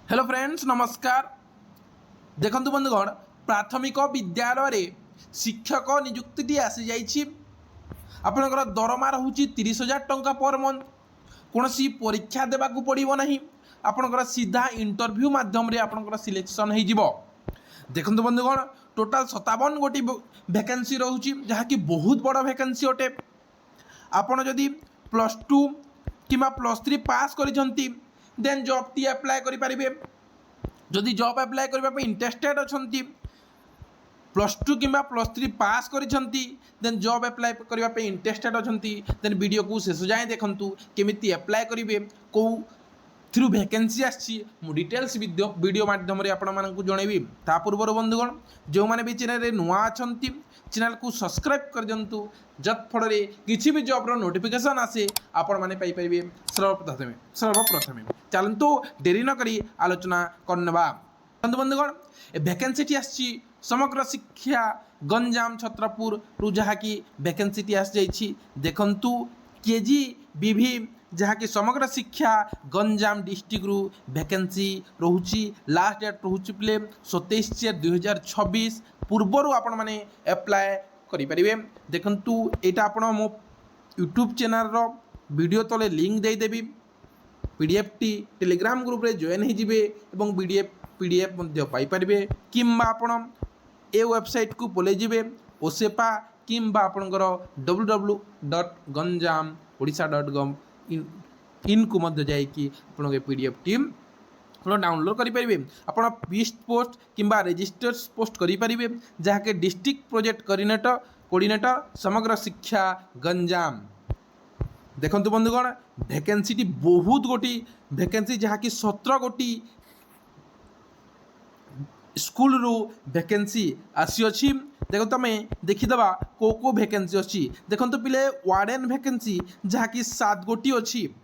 Hello friends नमस्कार। देखंतु बंधुगण प्राथमिक विद्यालय शिक्षक नियुक्ति आसी जाइछि। आपणकर दरमा रहुछि 30,000 टंका पर मंथ। कौन परीक्षा देवाक पड़ो ना, आपणकर सीधा इंटरव्यू माध्यम रे आपणकर सिलेक्शन हो। देखंतु बंधुगण टोटाल 57 गोटी वैकेंसी रहुछि, जहाँकि बहुत बड़ वैकेंसी अटे। आपण जदि +2 किंवा +3 पास करिसंती देन जॉब टी अप्लाई करि परिबे। जदि जॉब अप्लाई करने इंटरेस्टेड अच्छा +2 कि +3 पास करिसंती देन जॉब अप्लाई करने इंटरेस्टेड अच्छा देन वीडियो को शेष जाए देखंतु केमिति अप्लाई करेंगे कौ थ्रू वैकेंसी आसी डिटेल्स वीडियो माध्यम आपण मानक जनइबी। ता पूर्व बंधुगण जो मैंने भी चैनल नुआ अच्छा चैनल को सब्सक्राइब कर दिंतु, जतफल किसी भी जॉब्र नोटिफिकेशन आसे आपण मैंने पाइपर सर्वप्रथमे। चलतु डेरी नक आलोचना करवा। बंधुगण वैकेंसी आसी समग्र शिक्षा गंजाम छत्रपुर रु जहाँकि वैकेंसी आसी देखंतु केजी विभि जहाँकि समग्र शिक्षा गंजाम डिस्ट्रिक्ट रु वैकेंसी रोची। लास्ट डेट रोचे प्ले 27/4/2026 पूर्वर आपण मैंने अप्लाई करें। देखंतु यहाँ आपण मो यूट्यूब चैनल रो वीडियो तले लिंक देदेवी। पीडीएफ टी टेलीग्राम ग्रुप रे जॉइन हो पीडीएफ पाइपर किंबा आपण ए वेबसाइट को पलि जाए ओसेपा किंबा आपणकर www.ganjam.odisha.gov इन को जाकि आप पीडीएफ टी डाउनलोड करेंगे। आपड़ पिस्ट पोस्ट किंबा रजिस्टर्स पोस्ट करेंगे जहाँकि डिस्ट्रिक्ट प्रोजेक्ट कोऑर्डिनेटर समग्र शिक्षा गंजाम। देखंतु बंधुगण वैकेंसी टी बहुत गोटी वैकेंसी जहाँकि 17 गोटी स्कूल रू वैकेंसी आसी अच्छी। देखो तुम देखीदबा को वैकेंसी अच्छी। देखो पिले वार्डन वैकेंसी जहाँकि 7 गोटी अच्छी,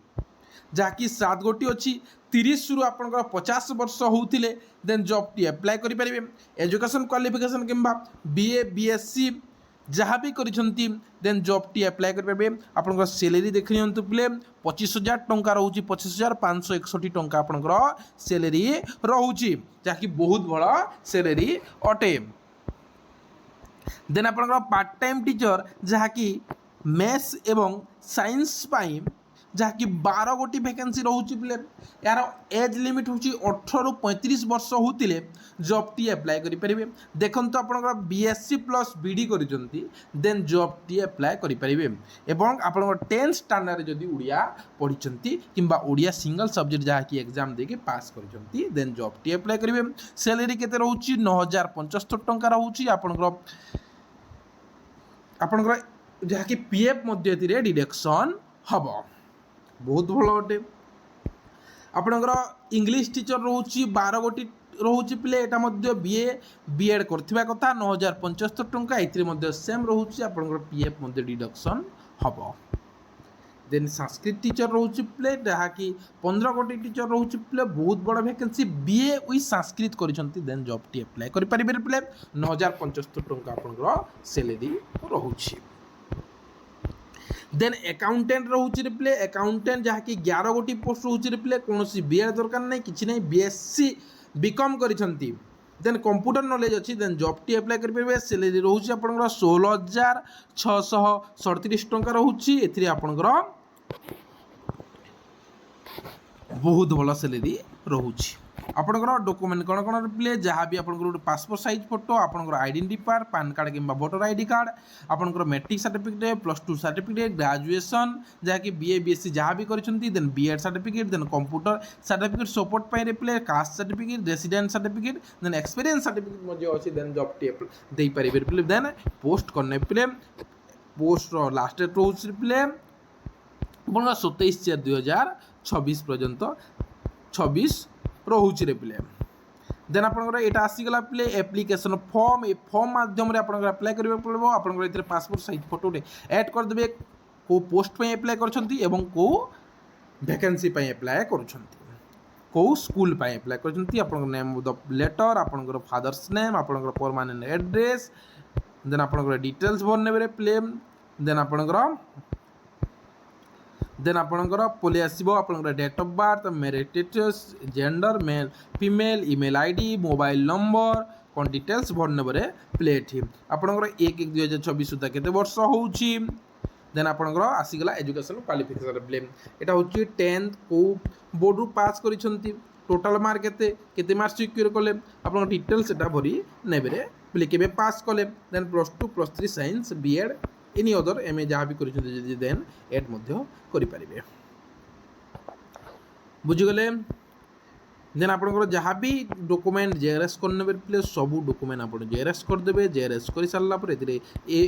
जहाँकि 7 गोटी अच्छी। 30 रु आपंकर 50 वर्ष होते देन जॉब टी अप्लाई करेंगे। एजुकेशन क्वालिफिकेशन किंबा बीए बीएससी जहाँ भी करिसेंती देन जॉब टी अप्लाई करेंगे। आपंकर सैलरी देख नियंतु पिले 25,000 टंका रोची। 25,561 टंका आपंकर सैलरी रोची, जहाँकि बहुत बड़ा सैलरी अटे। देन आपंकर पार्ट टाइम टीचर जहाँकि मैथ्स एवं साइंस पाई जहाँकि 12 गोटी वैकेंसी रोचे पिले। यार एज लिमिट हूँ 18 रु 35 वर्ष होते जॉब टी अप्लाई करेंगे। देखो आप बीएससी प्लस बीडी करिसेंती देन जॉब टी अप्लाई करेंगे। एवं आप 10th स्टैंडर्ड जदि उड़िया पढ़ी किंबा उड़िया सिंगल सब्जेक्ट जहाँकि एग्जाम देके पास करिसेंती देन जॉब टी अप्लाई करेंगे। सैलरी केते रोची 9,075 टंका रोची। आपणकर जहाँकि पीएफ मध्य डिडक्शन हम बहुत भल अटे। आपणकर इंग्लिश टीचर रोची 12 गोटी रोचे पिले। यहाँ बीए बीएड करथिबा कथा 9,075 टंका ए सेम रोचे। आपणकर पीएफ मध्य डिडक्शन हम। देन संस्कृत टीचर रोचे पिले जहाँकि 15 गोटी टीचर रोचे पिले। बहुत बड़ वैकेंसी बीए विथ संस्कृत करिसेंती देन जॉब टी अप्लाई करि परिबे पिले। 9,075 टंका आपणकर सैलरी रोची। देन अकाउंटेंट रोचे पिले। अकाउंटेंट जहाँकि 11 गोटी पोस्ट रोचे पिले। कौन बीएड दरकार नहीं कि नहीं बीएससी बीकॉम करिसेंती देन कंप्यूटर नॉलेज अच्छी देन जॉब टी अप्लाई करेंगे। सैलरी रोचे आपंकर 16,637 टंका रोचे। ए आपंकर बहुत भल सैलरी रोचे। आपंकर डॉक्यूमेंट कौन कौन पिले जहाँ भी आपंकर पासपोर्ट साइज फोटो आपंकर आइडेंटिटी कार्ड पैन कार्ड किंबा वोटर आईडी कार्ड आपंकर मैट्रिक सर्टिफिकेट +2 सर्टिफिकेट ग्रेजुएशन जहाँकि बीए बीएससी जहाँ भी करिसेंती then BEd certificate then computer certificate support पाई पिले caste certificate resident certificate then experience certificate मध्य अच्छी देन जॉब टी दे पारे पिले। देन पोस्ट करने पिले पोस्ट लास्ट डेट रोचे पिले 27/4/2026 पर्यंत 26 रोचे रे पिले। देन आपंकर यहाँ आसीगला पिले एप्लिकेशन फॉर्म। ए फॉर्म माध्यम अप्लाई करेंगे पड़ो। आपंकर पासपोर्ट साइज फोटो ऐड करदे को पोस्ट पे अप्लाई करछंती एवं को वैकेंसी पे अप्लाई करछंती को स्कूल पे अप्लाई करछंती। आपंकर नेम ऑफ द लेटर आपंकर फादर्स नेम आपंकर परमानेंट एड्रेस देन आपंकर डिटेल्स भरने पिले। देन आपंकर देन आपणकर पलि आसो आपणकर date of birth marriage status gender male female email ID mobile number कौन डिटेल्स भर नेबरे प्ले एठी आपणकर 1/1/2024 सुधा केते वर्ष होउची देन आपणकर आसीगला एजुकेशन क्वालिफिकेशन प्ले एटा होची 10th को बोर्ड रु पास करिसंती टोटाल मार्क केते मार्क्स सिक्योर कले आपन डिटेल्स एटा भरी नेबरे प्ले केबे पास कले then +2 +3 science BEd any other MA जहाँ भी करिसंती जदि देन एड मध्य करि परिबे बुझिगले देन आपनकर जहाँ भी डॉक्यूमेंट जेएरएस करने प्ले सब डॉक्यूमेंट आप जेएरएस करदे जेएरएस कर सारा पर ए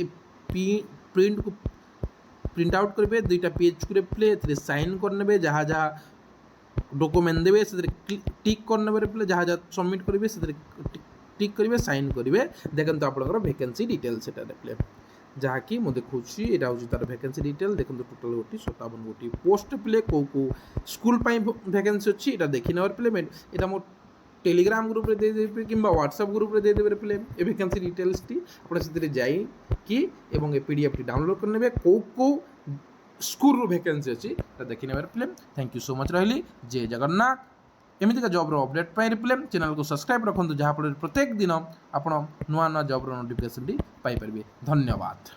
प्रिंट को प्रिंट आउट करेंगे दुईटा पेज को प्ले साइन करने जहाँ जहाँ डॉक्यूमेंट देवे से टिक करने प्ले जहाँ जहाँ सबमिट करेंगे से टिक करेंगे साइन करेंगे देखते तो आपंकर वैकेंसी डिटेल्स प्ले जहाँकि मुझे देखुची यहाँ हूँ तार वैकेंसी डिटेल देखो टोटाल गोटी 57 गोटी पोस्ट प्ले कौ स्कूल वैकेंसी अच्छी यहाँ देखी नवर प्ले यहाँ मो टेलीग्राम ग्रुप रे देदेबे कि व्हाट्सएप ग्रुप रे देदेबे प्ले ए वैकेंसी डिटेल्स टी आपण से जाई कि एवं ए पीडीएफ टी डाउनलोड कर नेबे को स्कूल रो वैकेंसी अच्छी देखी नेबे play thank you so much रही जय जगन्नाथ एमतीका जॉब रो अपडेट पाई प्ले चैनल को सब्सक्राइब रखु जहाँ फल प्रत्येक दिन आप नुआ नुआ जॉब रो नोटिफिकेशन टी पाई परिबे धन्यवाद।